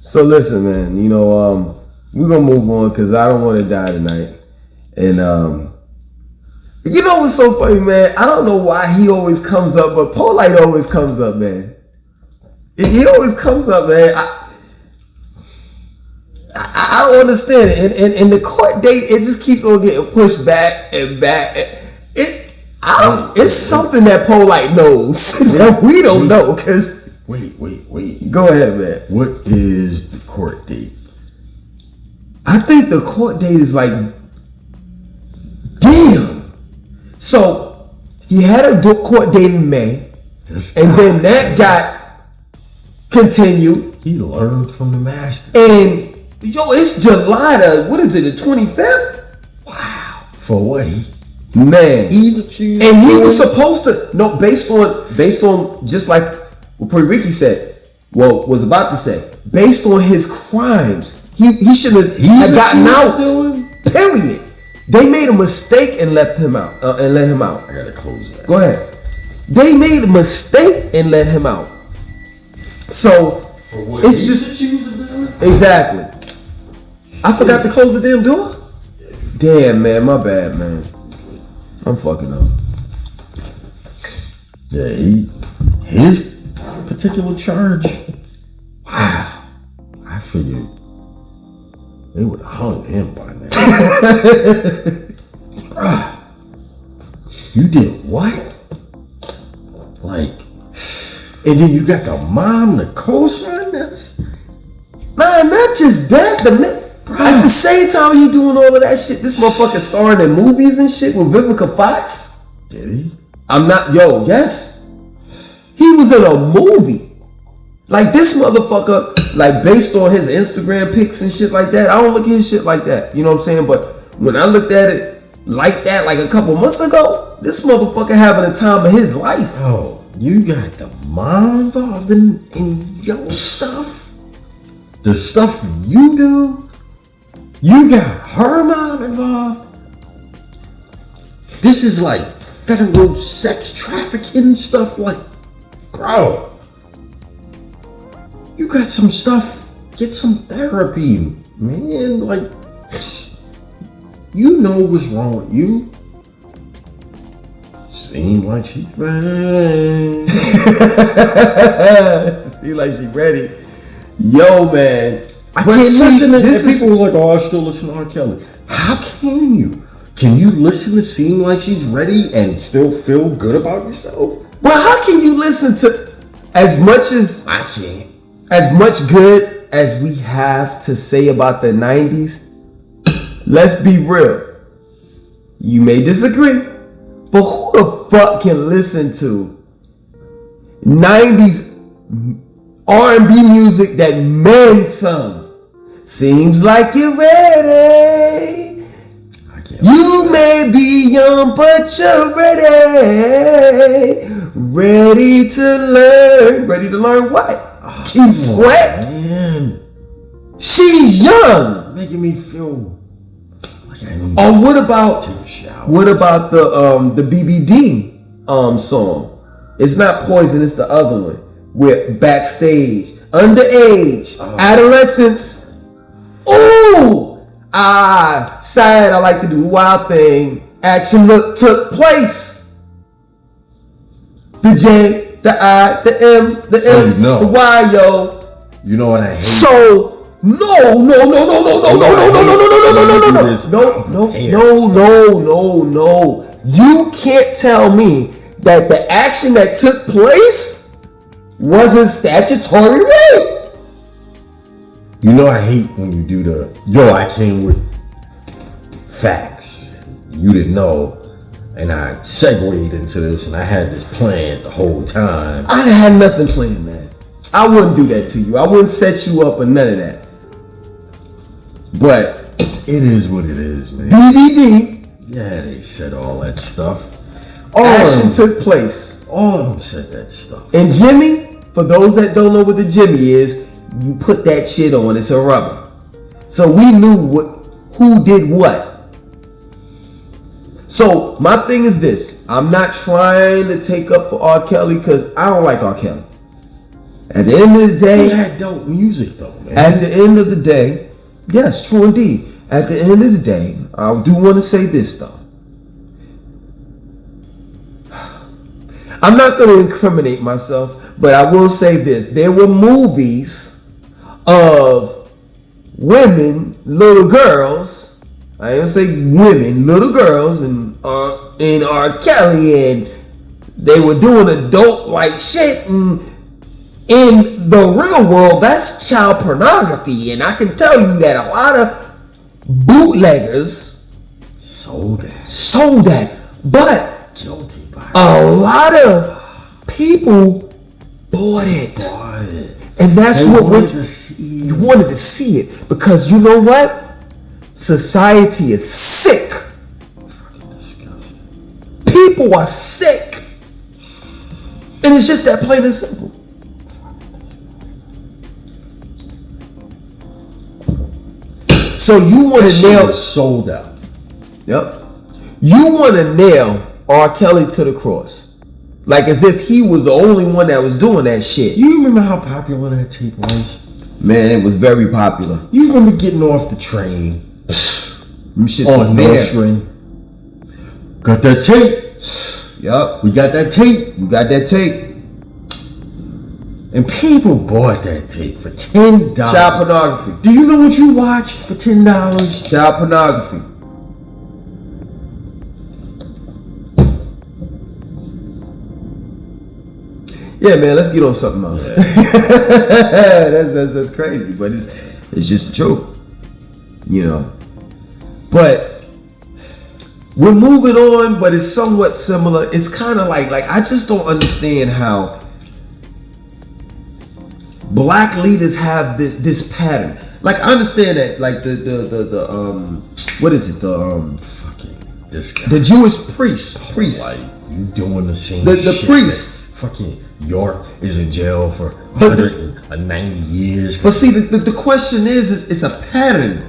So listen, man, we're gonna move on because I don't want to die tonight. And you know what's so funny, man? I don't know why he always comes up, but Polight always comes up, man. He always comes up, man. I don't understand it. And the court date, it just keeps on getting pushed back and back. It's something that Polight knows that we don't know, because Wait. Go ahead, man. What is the court date? I think the court date is like, damn. So he had a court date in May, and then that got continued. He learned from the master. And it's July the 25th? Wow. For what? Man, he's accused. And he was supposed to based on just like what Puerto Rico said, was about to say, based on his crimes, he shouldn't have gotten out. Period. They made a mistake and left him out and let him out. I gotta close that. Go ahead. They made a mistake and let him out. So for what it's just accused of doing? Exactly. I forgot to close the damn door. Damn, man, my bad, man. I'm fucking up. Yeah, his particular charge. Wow. I figured they would have hung him by now. Bruh. You did what? Like, and then you got the mom to co-sign this? Nah, not just that. At the same time he doing all of that shit, this motherfucker starring in movies and shit with Vivica Fox. Did he? Yes. He was in a movie. Like this motherfucker, like based on his Instagram pics and shit like that. I don't look at his shit like that. You know what I'm saying? But when I looked at it like that, like a couple months ago, this motherfucker having the time of his life. Oh, you got the mom involved in your stuff? The stuff you do? You got her mom involved? This is like federal sex trafficking stuff. Like, bro, you got some stuff. Get some therapy, man. Like, you know what's wrong with you. Seem like she's ready. Seem like she's ready. Yo, man. I can't listen to this. People were like, oh, I still listen to R.Kelly. How can you? Can you listen to Seem Like She's Ready and still feel good about yourself? Well, how can you listen to as much as I can't? As much good as we have to say about the 90s, let's be real. You may disagree, but who the fuck can listen to 90s R&B music that men sung? Seems like you're ready. You may be young, but you're ready. Ready to learn. Ready to learn what? Keep Sweat? Man. She's young. Making me feel like I need to what about take a shower. What about the BBD song? It's not Poison, it's the other one. With Backstage, Underage, Adolescence. Ooh! Sad, I like to do wild thing. Action took place. The J, the I, the M, the M, the Y, yo. You know what I hate? So no. You can't tell me that the action that took place wasn't statutory rape. You know I hate when you do I came with facts. You didn't know. And I segued into this and I had this plan the whole time. I had nothing planned, man. I wouldn't do that to you. I wouldn't set you up or none of that. But it is what it is, man. BBD. Yeah, they said all that stuff. Action took place. All of them said that stuff. And Jimmy For those that don't know what the Jimmy is, you put that shit on. It's a rubber. So we knew who did what. So my thing is this. I'm not trying to take up for R. Kelly because I don't like R. Kelly. At the end of the day, he had dope music though, man. At the end of the day, yes, true indeed. At the end of the day, I do want to say this though. I'm not going to incriminate myself, but I will say this. There were movies of women, little girls. I ain't gonna say women, little girls, and R. Kelly, and they were doing adult like shit. And in the real world, that's child pornography, and I can tell you that a lot of bootleggers sold that, but guilty by a lot of people bought it. And that's they what you wanted to see it, because you know what? Society is sick. Fucking disgusting. People are sick. And it's just that plain and simple. So you want to nail sold out. Yep. You want to nail R. Kelly to the cross. Like as if he was the only one that was doing that shit. You remember how popular that tape was? Man, it was very popular. You remember getting off the train Them shits was there. String. Got that tape. Yup. We got that tape. You got that tape. And people bought that tape for $10. Child pornography. Do you know what you watched for $10? Child pornography. Yeah, man, let's get on something else. Yeah. that's crazy, but it's just the truth, you know. But we're moving on, but it's somewhat similar. It's kind of like I just don't understand how black leaders have this pattern. Like I understand that, like the what is it? Fucking this guy. The Jewish priest. Like you doing the same the shit. Priest. Fucking York is in jail for 190 years. But see, the question is it's a pattern,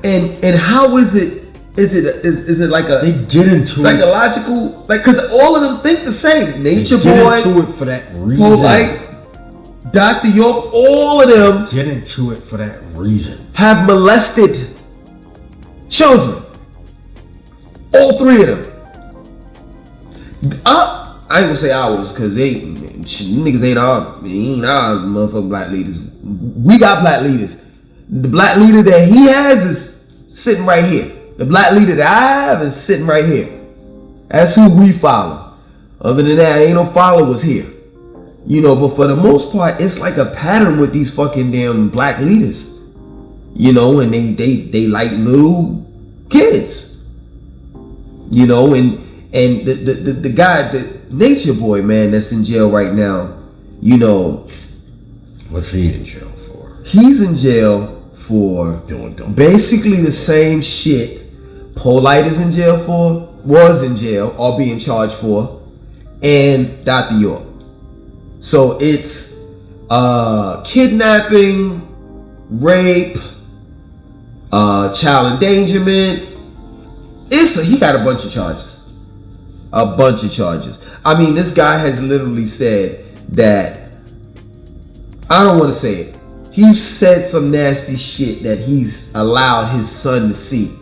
and how is it? Is it like a they get into psychological? Like, because all of them think the same. Nature they get Boy, into it for that reason. Polight, Dr. York, all of them get into it for that reason. Have molested children. All three of them. I ain't gonna say ours, because niggas ain't our motherfucking black leaders. We got black leaders. The black leader that he has is sitting right here. The black leader that I have is sitting right here. That's who we follow. Other than that, ain't no followers here. You know, but for the most part, it's like a pattern with these fucking damn black leaders. You know, and they like little kids. You know, and the guy, the Nature Boy, man, that's in jail right now, you know. What's he in jail for? He's in jail for doing basically the same shit Polight is in jail for, was in jail, or being charged for, and Dr. York. So it's kidnapping, rape, child endangerment. He got a bunch of charges. A bunch of charges. I mean, this guy has literally said that, I don't want to say it, he said some nasty shit that he's allowed his son to see.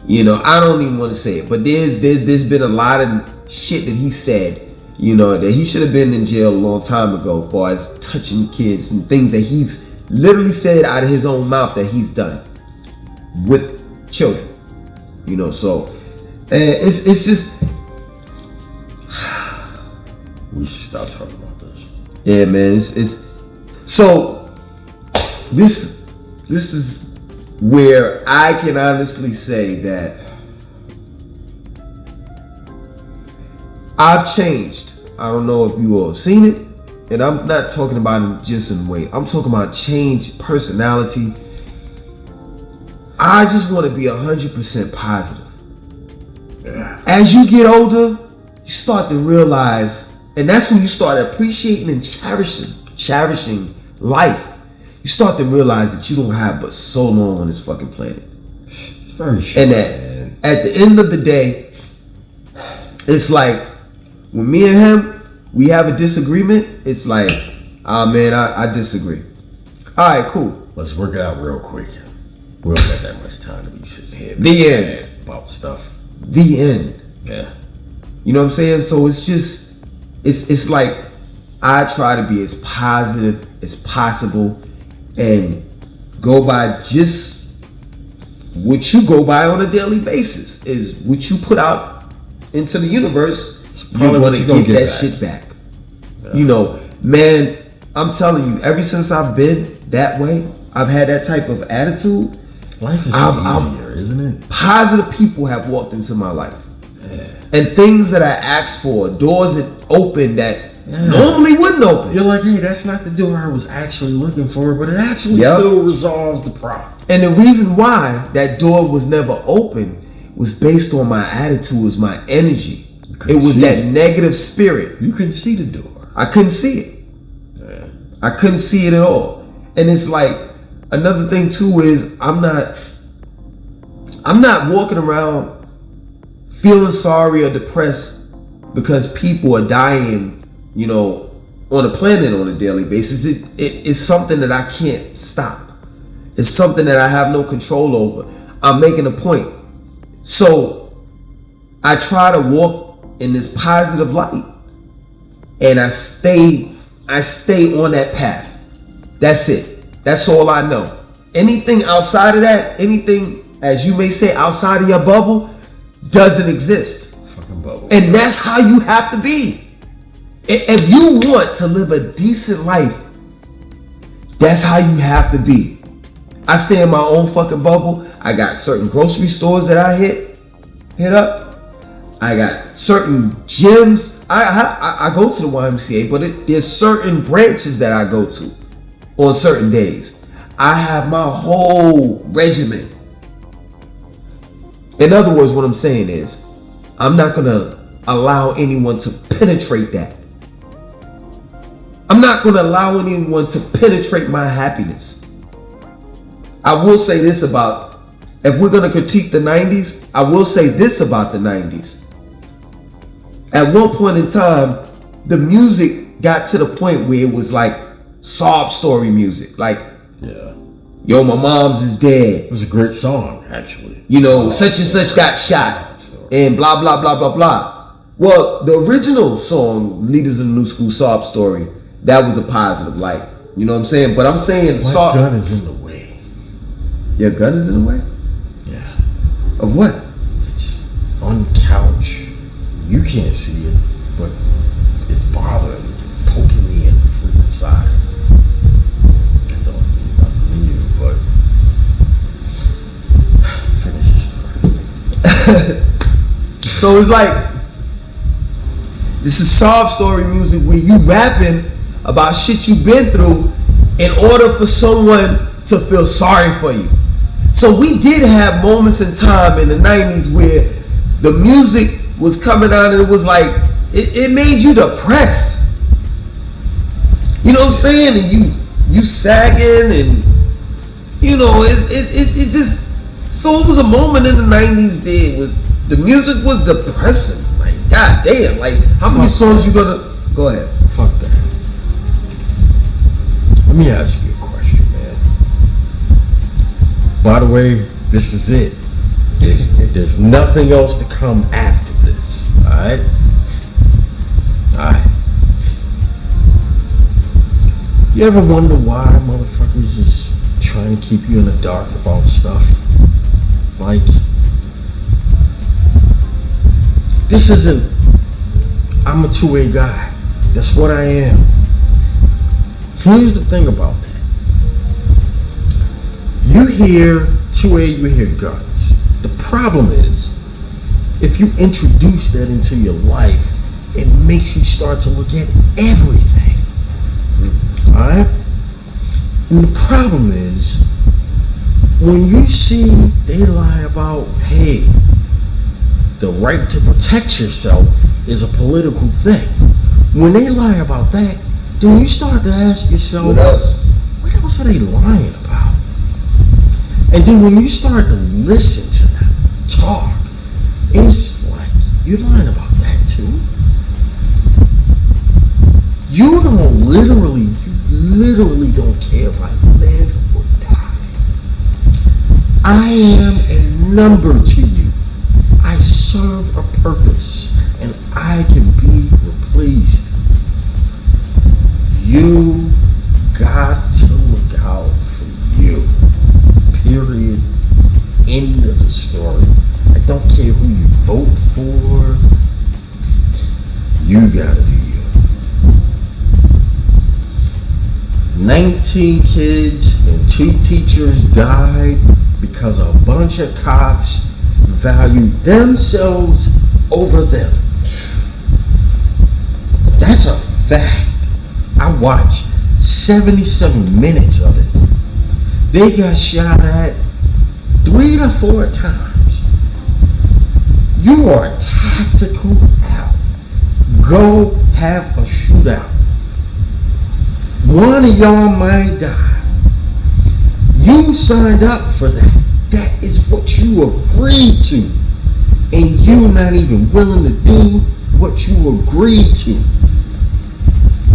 You know, I don't even want to say it, but there's been a lot of shit that he said, you know, that he should have been in jail a long time ago, as far as touching kids and things that he's literally said out of his own mouth that he's done with children. You know, so it's just we should stop talking about this. Yeah, man. It's so this is where I can honestly say that I've changed. I don't know if you all have seen it, and I'm not talking about just in weight. I'm talking about change, personality. I just want to be 100% positive. Yeah. As you get older, you start to realize And that's when you start appreciating and cherishing life. You start to realize that you don't have but so long on this fucking planet. It's very short, and that man. At the end of the day, it's like when me and him, we have a disagreement, it's like, man, I disagree. All right, cool. Let's work it out real quick. We don't got that much time to be sitting here. The end. About stuff. The end. Yeah. You know what I'm saying? So it's just, it's like I try to be as positive as possible and go by just what you go by on a daily basis. Is what you put out into the universe, you're gonna get that shit back. Yeah. You know, man, I'm telling you, ever since I've been that way, I've had that type of attitude. Life is easier, isn't it? Positive people have walked into my life. Yeah. And things that I asked for, doors that opened that normally wouldn't open. You're like, hey, that's not the door I was actually looking for, but it actually still resolves the problem. And the reason why that door was never open was based on my attitude, was my energy. It was that negative spirit. You couldn't see the door. I couldn't see it. Yeah. I couldn't see it at all. And it's like, another thing too is I'm not walking around feeling sorry or depressed because people are dying, you know, on the planet on a daily basis. It's something that I can't stop. It's something that I have no control over. I'm making a point. So I try to walk in this positive light, and I stay on that path. That's it. That's all I know. Anything outside of that, anything, as you may say, outside of your bubble, doesn't exist. Fucking bubble. And that's how you have to be. If you want to live a decent life, that's how you have to be. I stay in my own fucking bubble. I got certain grocery stores that I hit up. I got certain gyms. I go to the YMCA, but there's certain branches that I go to on certain days. I have my whole regimen. In other words, what I'm saying is, I'm not gonna allow anyone to penetrate that. I'm not gonna allow anyone to penetrate my happiness. I will say this about, if we're gonna critique the 90s, I will say this about the 90s. At one point in time, the music got to the point where it was like sob story music. Like, yo, my mom's is dead. It was a great song, actually. You know, such and such got shot. And blah, blah, blah, blah, blah. Well, the original song, Leaders of the New School Sob Story, that was a positive light. You know what I'm saying? But I'm saying my gun is in the way. Your gun is in the way? Yeah. Of what? It's on the couch. You can't see it, but it's bothering me. It's poking me in the freaking side. That don't mean nothing to you, but finish your story. So it's like, this is sob story music where you rapping about shit you've been through in order for someone to feel sorry for you. So we did have moments in time in the 90s where the music was coming out and it was like, it made you depressed. You know what I'm saying? And you sagging, and you know, it just, so it was a moment in the 90s that it was, the music was depressing. Like, god damn, like, how many songs you gonna, go ahead. Fuck that. Let me ask you a question, man. By the way, this is it. There's nothing else to come after this. Alright? Alright. You ever wonder why motherfuckers is trying to keep you in the dark about stuff? Like, this isn't, I'm a 2A guy. That's what I am. Here's the thing about that. You hear 2A, you hear guns. The problem is, if you introduce that into your life, it makes you start to look at everything. Alright? And the problem is, when you see they lie about, hey, the right to protect yourself is a political thing. when they lie about that, then you start to ask yourself, What else? what else are they lying about? And then when you start to listen to them talk, it's like, you're lying about that too? You literally don't care if I live or die. I am a number to you. I serve a purpose and I can be replaced. You got to look out for you. Period. End of the story. I don't care who you vote for. You gotta do you. 19 kids and 2 teachers died because a bunch of cops valued themselves over them. That's a fact. I watched 77 minutes of it. They got shot at 3 to 4 times. You are tactical out. Go have a shootout. One of y'all might die. You signed up for that. That is what you agreed to. And you're not even willing to do what you agreed to.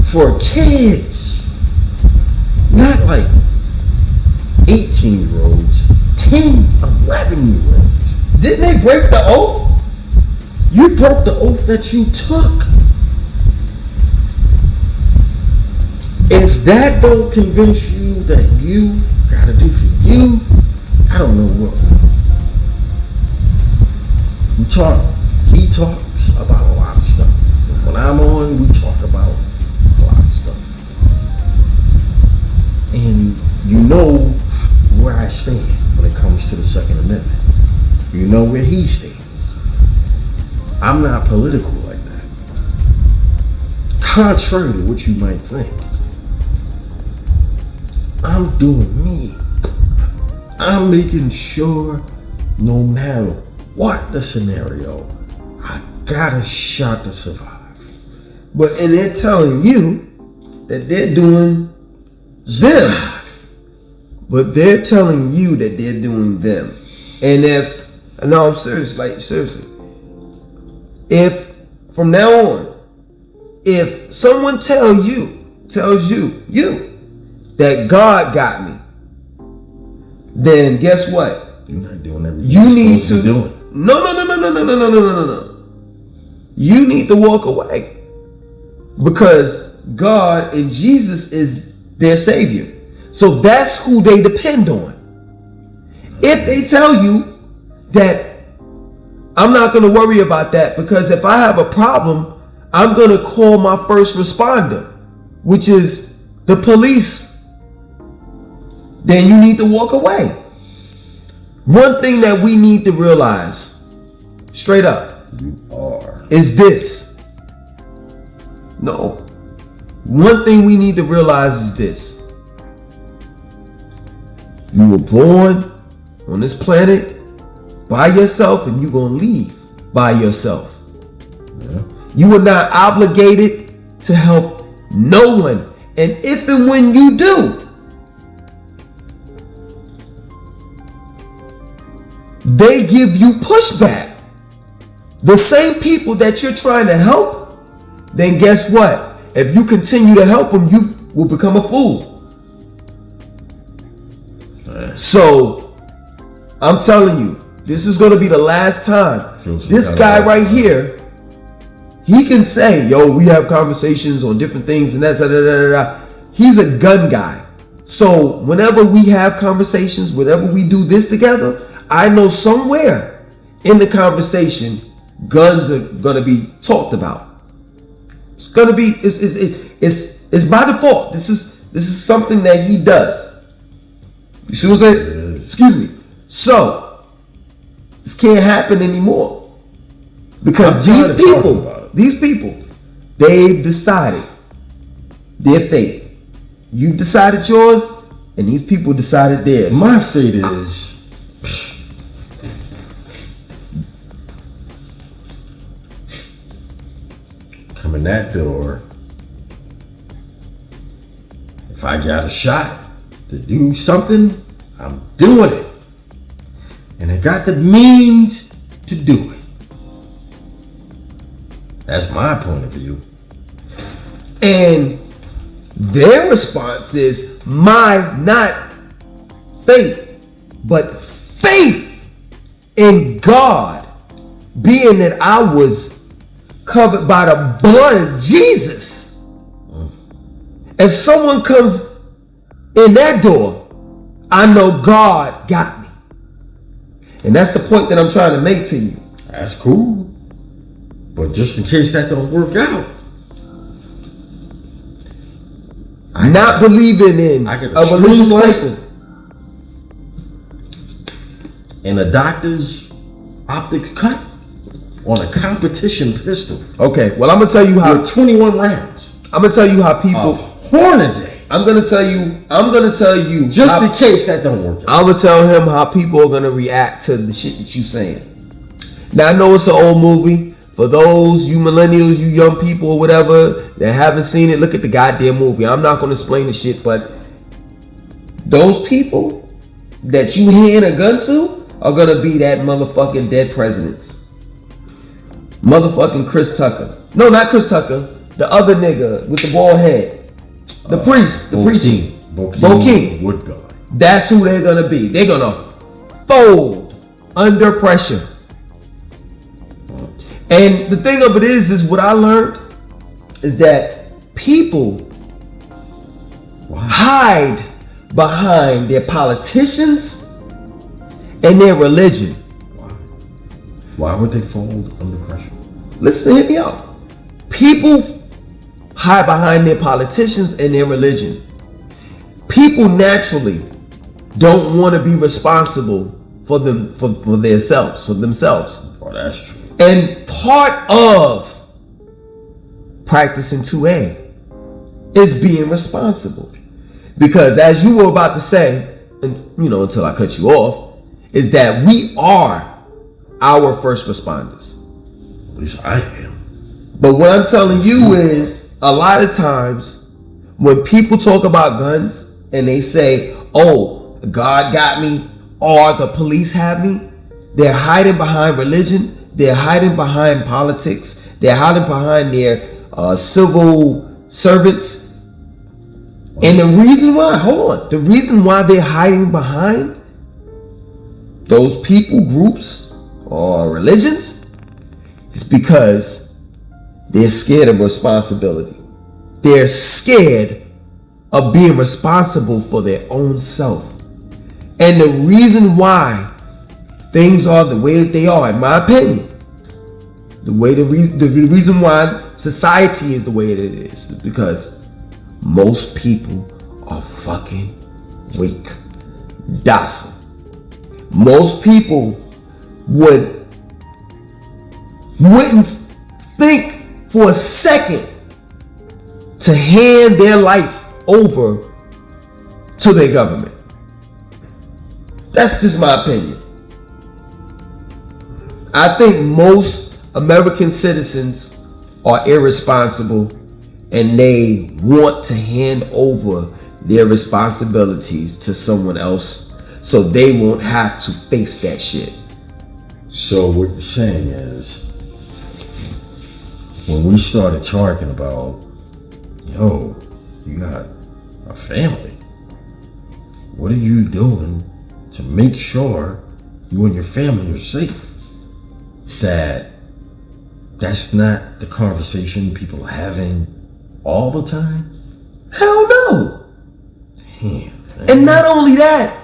For kids. Not like 18-year-olds. 10, 11-year-olds. Didn't they break the oath? You broke the oath that you took. If that don't convince you that you gotta do for you, I don't know what will. He talks about a lot of stuff. When I'm on, we talk about a lot of stuff. And you know where I stand when it comes to the Second Amendment. You know where he stands. I'm not political like that. Contrary to what you might think. I'm doing me. I'm making sure no matter what the scenario, I got a shot to survive. And they're telling you that they're doing them. But they're telling you that they're doing them. And I'm serious, like seriously. If from now on, if someone tells you that God got me, then guess what? You're not doing everything you need to do it. No. You need to walk away. Because God and Jesus is their Savior. So that's who they depend on. If they tell you that I'm not going to worry about that because if I have a problem, I'm going to call my first responder, which is the police, then you need to walk away. One thing that we need to realize, straight up, is this. No. One thing we need to realize is this. You were born on this planet by yourself and you're going to leave by yourself. Yeah. You are not obligated to help no one. And if and when you do, they give you pushback. The same people that you're trying to help, then guess what? If you continue to help them, you will become a fool. So, I'm telling you, this is going to be the last time. This guy right here, he can say, yo, we have conversations on different things and that's He's a gun guy. So, whenever we have conversations, whenever we do this together, I know somewhere in the conversation, guns are going to be talked about. It's going to be, it's by default. This is something that he does. You see what I'm saying? Excuse me. So, this can't happen anymore. Because these people, they've decided their fate. You've decided yours, and these people decided theirs. My fate is come in that door If I got a shot to do something, I'm doing it. And I got the means to do it. That's my point of view. And their response is not faith, but faith in God, being that I was covered by the blood of Jesus. If someone comes in that door, I know God got me. And that's the point that I'm trying to make to you. That's cool. But just in case that don't work out, not believing in I get a religious person. And a doctor's optics cut on a competition pistol. Okay, well, I'm gonna tell you how. With 21 rounds. I'm gonna tell you how people. Hornaday. I'm gonna tell you. Just in case that don't work out. I'm gonna tell him how people are gonna react to the shit that you saying. Now I know it's an old movie. For those you millennials, you young people or whatever that haven't seen it, look at the goddamn movie. I'm not gonna explain the shit, but those people that you hand a gun to are gonna be that motherfucking dead presidents. Motherfucking Chris Tucker. No, not Chris Tucker. The other nigga with the bald head. The priest. The preacher. Bokeem Woodbine. That's who they're gonna be. They're gonna fold under pressure. And the thing of it is what I learned is that people hide behind their politicians and their religion. Why would they fold under pressure? Listen, hear me out. People hide behind their politicians and their religion. People naturally don't want to be responsible for them for themselves. Oh, that's true. And part of practicing 2A is being responsible. Because as you were about to say, and until I cut you off, is that we are our first responders. At least I am. But what I'm telling you is a lot of times when people talk about guns and they say, oh, God got me or the police have me, they're hiding behind religion. They're hiding behind politics. They're hiding behind their civil servants. And the reason why they're hiding behind those people, groups, or religions is because they're scared of responsibility. They're scared of being responsible for their own self. And the reason why things are the way that they are, in my opinion, the reason why society is the way that it is because most people are fucking weak, docile. Most people wouldn't think for a second to hand their life over to their government. That's just my opinion. I think most American citizens are irresponsible and they want to hand over their responsibilities to someone else so they won't have to face that shit. So what you're saying is, when we started talking about, yo, you got a family, what are you doing to make sure you and your family are safe? That's not the conversation people are having all the time? Hell no. Damn. And not only that,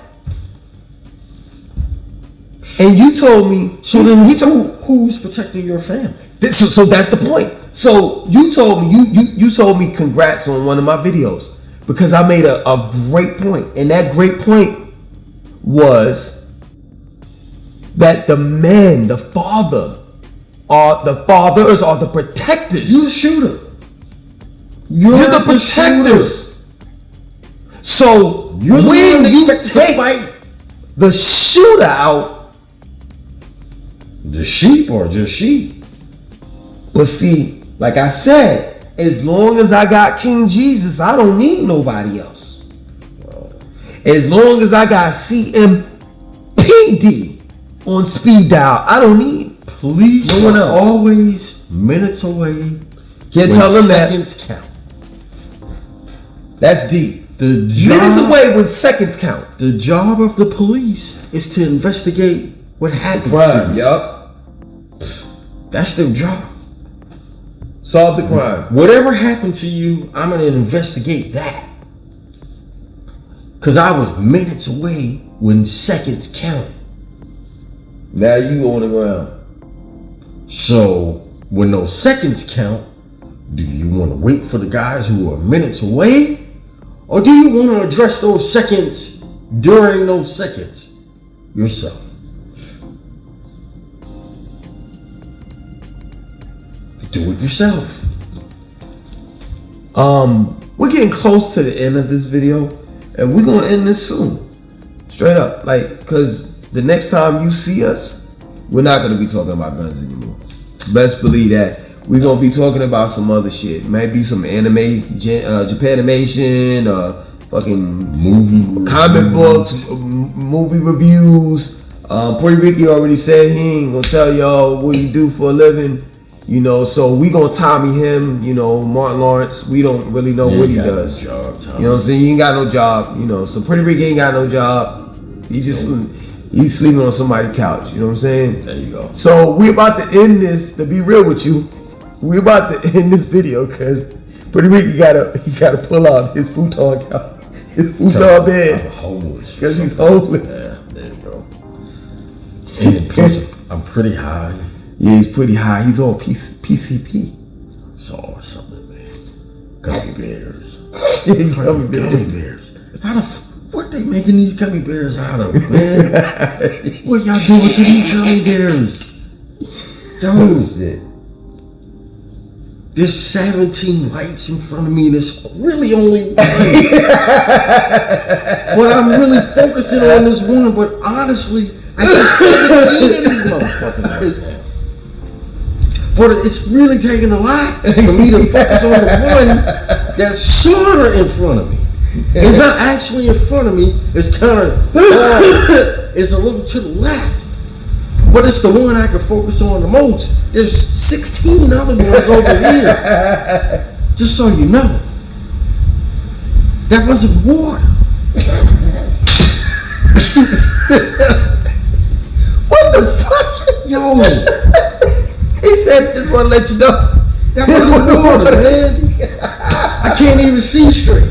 and you told me, so then who's protecting your family? So that's the point. So you told me, you told me congrats on one of my videos because I made a great point. And that great point was that the men, the fathers are the protectors. You're the shooter. You're the protectors. So you're the when one you take the shooter out, the sheep or just sheep. But see, like I said, as long as I got King Jesus, I don't need nobody else. As long as I got CMPD on speed dial, I don't need police no one else. Always minutes away. Can't tell them seconds count. That's deep. Minutes away when seconds count. The job of the police is to investigate what happened to you. Yup. That's their job. Solve the crime. Whatever happened to you, I'm gonna investigate that. Cause I was minutes away when seconds counted. Now you on the ground. So when those seconds count, do you want to wait for the guys who are minutes away? Or do you want to address those seconds during those seconds yourself? Do it yourself. We're getting close to the end of this video, and we're gonna end this soon. Straight up, like, cause the next time you see us, we're not gonna be talking about guns anymore. Best believe that. We're gonna be talking about some other shit. Maybe some anime, Japanimation, fucking Movie comic books, movie reviews. Puerto Ricky already said he ain't gonna tell y'all what he do for a living. You know, so we gonna Tommy him, you know, Martin Lawrence. We don't really know what he does. No job, you know what I'm saying? He ain't got no job, you know. So Puerto Rico ain't got no job. He's sleeping on somebody's couch, you know what I'm saying? There you go. So we about to end this, to be real with you. We about to end this video because Puerto Rico gotta pull out his futon couch, his futon bed. I'm homeless. Because he's homeless. Yeah, there you go. And plus, I'm pretty high. Yeah, he's pretty high. He's on PCP. So something, man. Gummy bears. Gummy bears. What they making these gummy bears out of, man? What y'all doing to these gummy bears? Yo, oh, shit. There's 17 lights in front of me. There's really only one. But I'm really focusing on this one. But honestly, I see 17 of these motherfuckers right now. But it's really taking a lot for me to focus on the one that's sort of in front of me. It's not actually in front of me. It's kind of, it's a little to the left. But it's the one I can focus on the most. There's 16 other ones over here. Just so you know. That wasn't water. What the fuck? Yo. He said, just want to let you know. That wasn't water, man. I can't even see straight.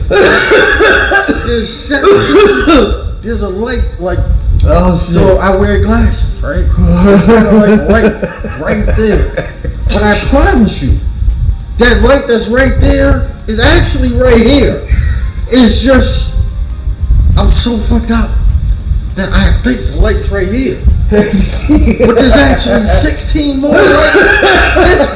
There's a light, like, oh shit. So I wear glasses, right? It's kind of like right there. But I promise you, that light that's right there is actually right here. It's just, I'm so fucked up that I think the light's right here. But there's actually 16 more lights.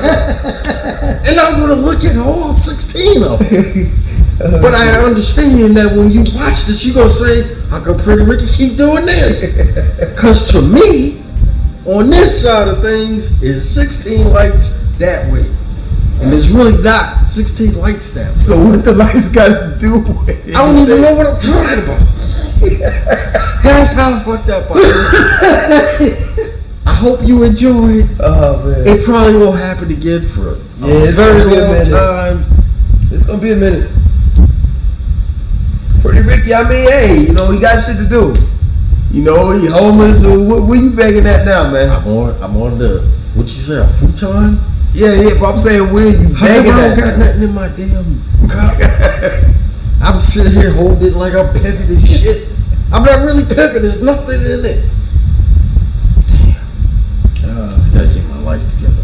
And I'm gonna look at all 16 of them. But I understand that when you watch this, you're gonna say, how come Pretty Ricky keep doing this? Because to me, on this side of things, is 16 lights that way. And there's really not 16 lights that way. So what the lights got to do with it? I don't even know what I'm talking about. That's how fucked up I am. I hope you enjoyed. Oh man. It probably won't happen again for a very long time. It's gonna be a minute. Pretty Ricky, I mean, hey, you know, he got shit to do. You know, he homeless. Where you begging at now, man? I'm on the, what you say, a futon? Yeah, but I'm saying, where you begging I at? don't got nothing in my damn cup. I'm sitting here holding it like I'm pimping this shit. I'm not really pimping, there's nothing in it. Damn. I gotta get my life together.